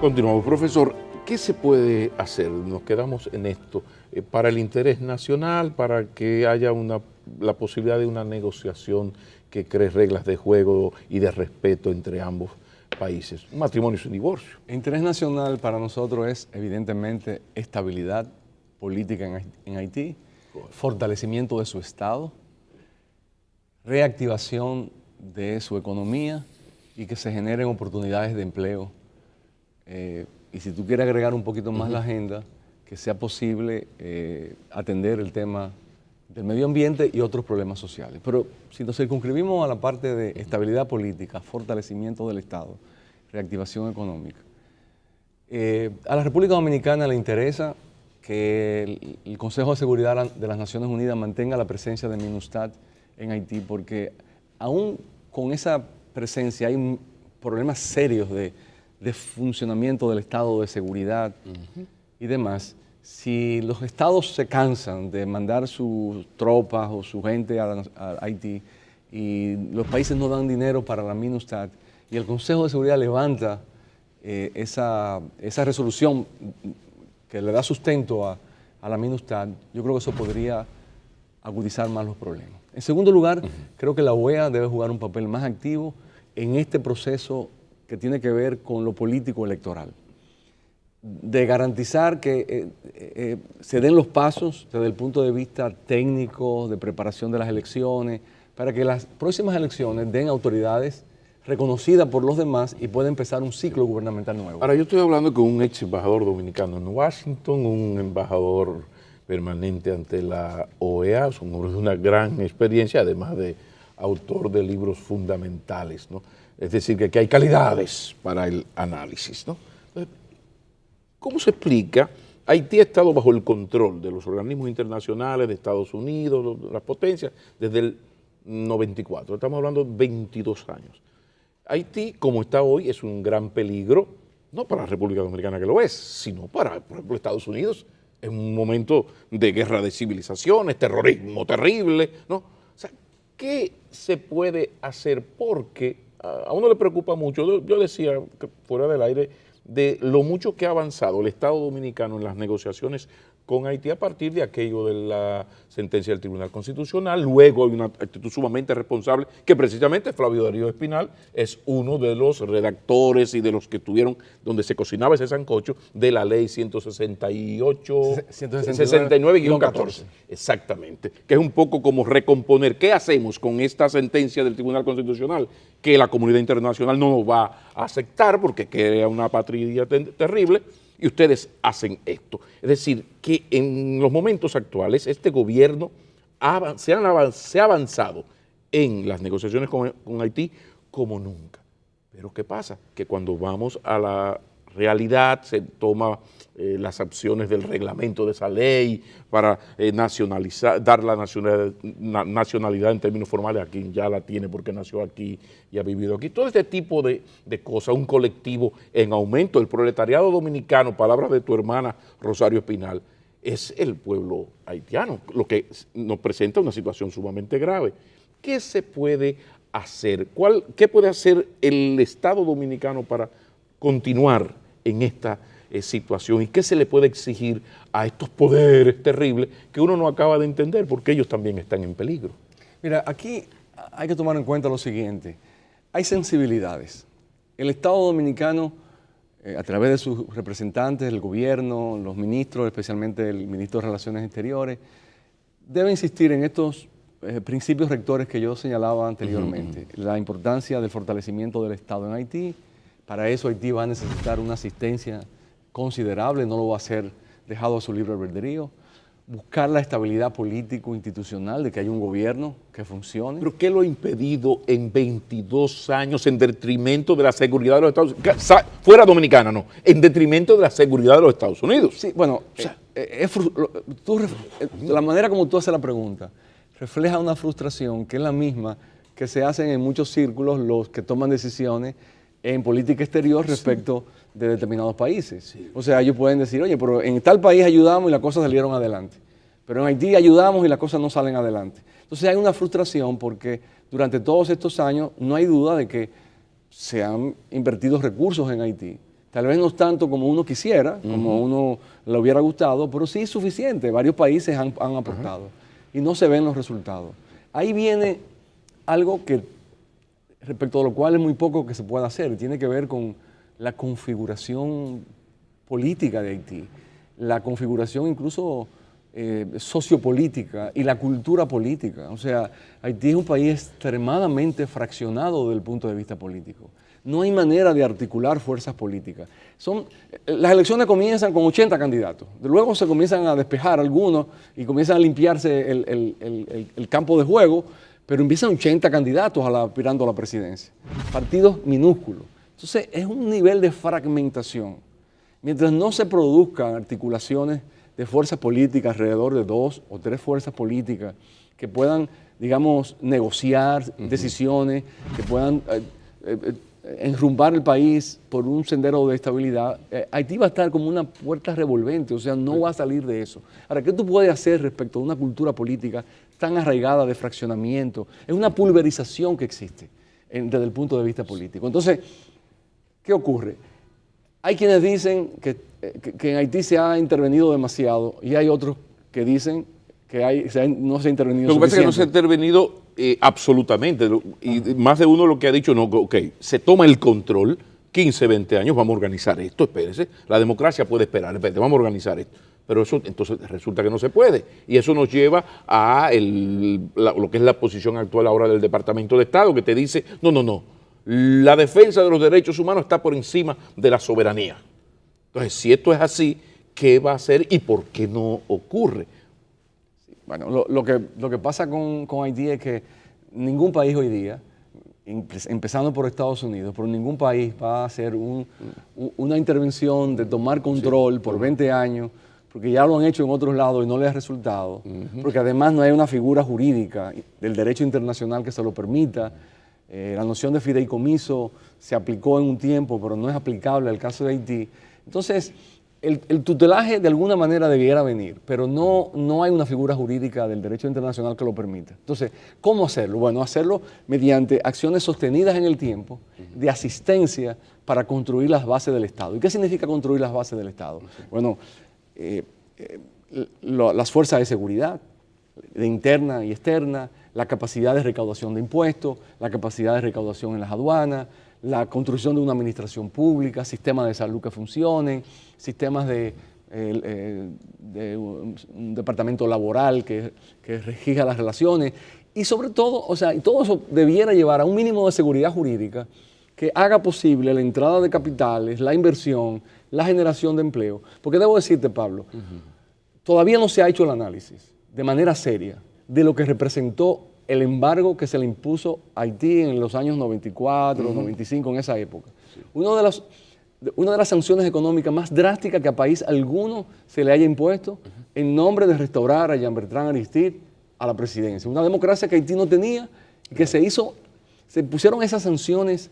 Continuamos, profesor. ¿Qué se puede hacer? Nos quedamos en esto para el interés nacional, para que haya la posibilidad de una negociación que cree reglas de juego y de respeto entre ambos países. Un matrimonio sin divorcio. El interés nacional para nosotros es evidentemente estabilidad política en Haití, fortalecimiento de su Estado, reactivación de su economía y que se generen oportunidades de empleo. Y si tú quieres agregar un poquito más la agenda, que sea posible atender el tema del medio ambiente y otros problemas sociales. Pero si nos circunscribimos a la parte de estabilidad política, fortalecimiento del Estado, reactivación económica, a la República Dominicana le interesa que el Consejo de Seguridad de las Naciones Unidas mantenga la presencia de MINUSTAH en Haití, porque aún con esa presencia hay problemas serios de funcionamiento del Estado, de seguridad y demás. Si los estados se cansan de mandar sus tropas o su gente a Haití y los países no dan dinero para la MINUSTAH y el Consejo de Seguridad levanta esa resolución que le da sustento a la MINUSTAH, yo creo que eso podría agudizar más los problemas. En segundo lugar, creo que la OEA debe jugar un papel más activo en este proceso que tiene que ver con lo político electoral, de garantizar que se den los pasos desde el punto de vista técnico, de preparación de las elecciones, para que las próximas elecciones den autoridades reconocidas por los demás y pueda empezar un ciclo gubernamental nuevo. Ahora, yo estoy hablando con un ex embajador dominicano en Washington, un embajador permanente ante la OEA, es un hombre de una gran experiencia, además de autor de libros fundamentales, ¿no? Es decir, que hay calidades para el análisis, ¿no? Entonces, ¿cómo se explica? Haití ha estado bajo el control de los organismos internacionales, de Estados Unidos, las potencias, desde el 94. Estamos hablando de 22 años. Haití, como está hoy, es un gran peligro, no para la República Dominicana que lo es, sino para, por ejemplo, Estados Unidos, en un momento de guerra de civilizaciones, terrorismo terrible, ¿no? O sea, ¿qué se puede hacer? Porque a uno le preocupa mucho, yo decía fuera del aire, de lo mucho que ha avanzado el Estado Dominicano en las negociaciones con Haití a partir de aquello de la sentencia del Tribunal Constitucional. Luego hay una actitud sumamente responsable, que precisamente Flavio Darío Espinal es uno de los redactores y de los que estuvieron donde se cocinaba ese sancocho de la ley 169-14. Exactamente, que es un poco como recomponer. ¿Qué hacemos con esta sentencia del Tribunal Constitucional? Que la comunidad internacional no nos va a aceptar porque crea una patria terrible, y ustedes hacen esto. Es decir, que en los momentos actuales este gobierno se ha avanzado en las negociaciones con Haití como nunca. Pero ¿qué pasa? Que cuando vamos a la realidad se toman las opciones del reglamento de esa ley para nacionalizar, dar la nacionalidad en términos formales a quien ya la tiene porque nació aquí y ha vivido aquí. Todo este tipo de cosas, un colectivo en aumento. El proletariado dominicano, palabras de tu hermana Rosario Espinal, es el pueblo haitiano, lo que nos presenta una situación sumamente grave. ¿Qué se puede hacer? ¿Qué puede hacer el Estado dominicano para continuar en esta situación? ¿Y qué se le puede exigir a estos poderes terribles que uno no acaba de entender porque ellos también están en peligro? Mira, aquí hay que tomar en cuenta lo siguiente. Hay sensibilidades. El Estado dominicano, a través de sus representantes, el gobierno, los ministros, especialmente el ministro de Relaciones Exteriores, debe insistir en estos principios rectores que yo señalaba anteriormente. La importancia del fortalecimiento del Estado en Haití. Para eso Haití va a necesitar una asistencia considerable, no lo va a hacer dejado a su libre albedrío. Buscar la estabilidad político-institucional, de que haya un gobierno que funcione. ¿Pero qué lo ha impedido en 22 años en detrimento de la seguridad de los Estados Unidos? Fuera dominicana, no, en detrimento de la seguridad de los Estados Unidos. Sí, bueno, o sea, la manera como tú haces la pregunta refleja una frustración que es la misma que se hacen en muchos círculos los que toman decisiones en política exterior respecto de determinados países. Sí. O sea, ellos pueden decir, oye, pero en tal país ayudamos y las cosas salieron adelante. Pero en Haití ayudamos y las cosas no salen adelante. Entonces hay una frustración porque durante todos estos años no hay duda de que se han invertido recursos en Haití, Tal vez no es tanto como uno quisiera, como uno le hubiera gustado, pero sí es suficiente. Varios países han aportado y no se ven los resultados. Ahí viene algo que, respecto a lo cual es muy poco que se pueda hacer, tiene que ver con la configuración política de Haití, la configuración incluso sociopolítica y la cultura política. O sea, Haití es un país extremadamente fraccionado desde el punto de vista político. No hay manera de articular fuerzas políticas. Las elecciones comienzan con 80 candidatos. Luego se comienzan a despejar algunos y comienzan a limpiarse el campo de juego, pero empiezan 80 candidatos aspirando a la presidencia. Partidos minúsculos. Entonces, es un nivel de fragmentación. Mientras no se produzcan articulaciones de fuerzas políticas alrededor de 2 o 3 fuerzas políticas que puedan, digamos, negociar decisiones, que puedan enrumbar el país por un sendero de estabilidad, Haití va a estar como una puerta revolvente, o sea, no va a salir de eso. Ahora, ¿qué tú puedes hacer respecto a una cultura política tan arraigada de fraccionamiento? Es una pulverización que existe desde el punto de vista político. Entonces, ¿qué ocurre? Hay quienes dicen que en Haití se ha intervenido demasiado y hay otros que dicen que no se ha intervenido suficiente. Lo que pasa es que no se ha intervenido absolutamente. Y más de uno lo que ha dicho, no, ok, se toma el control, 15, 20 años, vamos a organizar esto, espérese. La democracia puede esperar, espérate, vamos a organizar esto. Pero eso entonces resulta que no se puede. Y eso nos lleva a lo que es la posición actual ahora del Departamento de Estado, que te dice, no. La defensa de los derechos humanos está por encima de la soberanía. Entonces, si esto es así, ¿qué va a hacer y por qué no ocurre? Bueno, lo que pasa con Haití es que ningún país hoy día, empezando por Estados Unidos, pero ningún país va a hacer una intervención de tomar control por 20 años, porque ya lo han hecho en otros lados y no les ha resultado, porque además no hay una figura jurídica del derecho internacional que se lo permita. La noción de fideicomiso se aplicó en un tiempo, pero no es aplicable al caso de Haití. Entonces, el tutelaje de alguna manera debiera venir, pero no hay una figura jurídica del derecho internacional que lo permita. Entonces, ¿cómo hacerlo? Bueno, hacerlo mediante acciones sostenidas en el tiempo de asistencia para construir las bases del Estado. ¿Y qué significa construir las bases del Estado? Bueno, las fuerzas de seguridad, de interna y externa, la capacidad de recaudación de impuestos, la capacidad de recaudación en las aduanas, la construcción de una administración pública, sistemas de salud que funcionen, sistemas de un departamento laboral que regija las relaciones y sobre todo, o sea, y todo eso debiera llevar a un mínimo de seguridad jurídica que haga posible la entrada de capitales, la inversión, la generación de empleo. Porque debo decirte, Pablo, todavía no se ha hecho el análisis de manera seria de lo que representó el embargo que se le impuso a Haití en los años 94, 95, en esa época. Una de las sanciones económicas más drásticas que a país alguno se le haya impuesto en nombre de restaurar a Jean-Bertrand Aristide a la presidencia. Una democracia que Haití no tenía y que se pusieron esas sanciones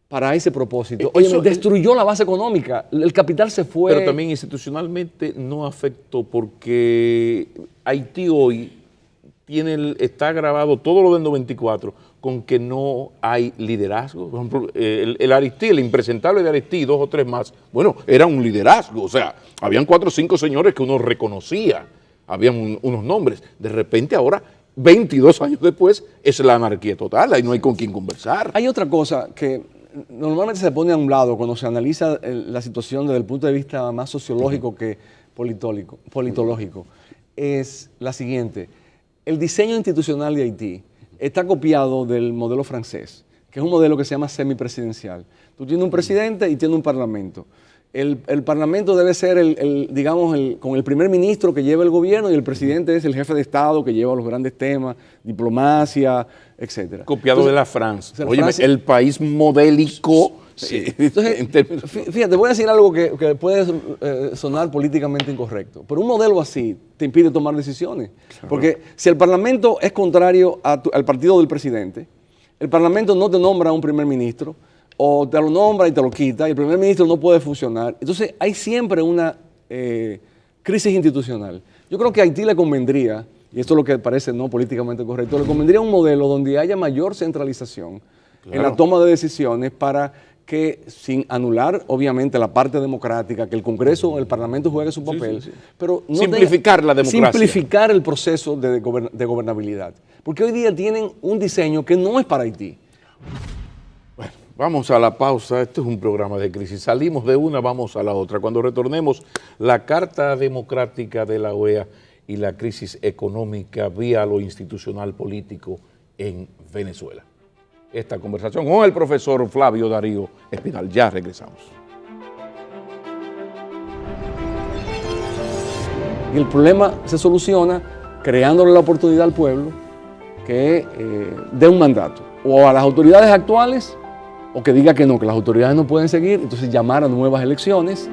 para ese propósito. Oye, destruyó la base económica, el capital se fue. Pero también institucionalmente no afectó porque Haití hoy está grabado todo lo del 94 con que no hay liderazgo. Por ejemplo, el Aristide, el impresentable de Aristide, 2 o 3 más, bueno, era un liderazgo. O sea, habían 4 o 5 señores que uno reconocía, habían unos nombres. De repente ahora, 22 años después, es la anarquía total, ahí no hay con quién conversar. Hay otra cosa que normalmente se pone a un lado cuando se analiza la situación desde el punto de vista más sociológico que politológico, es la siguiente. El diseño institucional de Haití está copiado del modelo francés, que es un modelo que se llama semipresidencial. Tú tienes un presidente y tienes un parlamento. El parlamento debe ser, con el primer ministro que lleva el gobierno y el presidente es el jefe de Estado que lleva los grandes temas, diplomacia, etc. Copiado de la Francia. Oye, el país modélico. Sí. Entonces, fíjate, voy a decir algo que puede sonar políticamente incorrecto, pero un modelo así te impide tomar decisiones. Claro. Porque si el Parlamento es contrario al partido del presidente, el Parlamento no te nombra un primer ministro, o te lo nombra y te lo quita, y el primer ministro no puede funcionar. Entonces hay siempre una crisis institucional. Yo creo que a Haití le convendría, y esto es lo que parece no políticamente correcto, le convendría un modelo donde haya mayor centralización en la toma de decisiones para que sin anular, obviamente, la parte democrática, que el Congreso, el Parlamento juegue su papel, pero no simplificar la democracia. Simplificar el proceso de gobernabilidad. Porque hoy día tienen un diseño que no es para Haití. Bueno, vamos a la pausa. Este es un programa de crisis. Salimos de una, vamos a la otra. Cuando retornemos, la Carta Democrática de la OEA y la crisis económica vía lo institucional político en Venezuela. Esta conversación con el profesor Flavio Darío Espinal. Ya regresamos. Y el problema se soluciona creándole la oportunidad al pueblo que dé un mandato o a las autoridades actuales o que diga que no, que las autoridades no pueden seguir, entonces llamar a nuevas elecciones.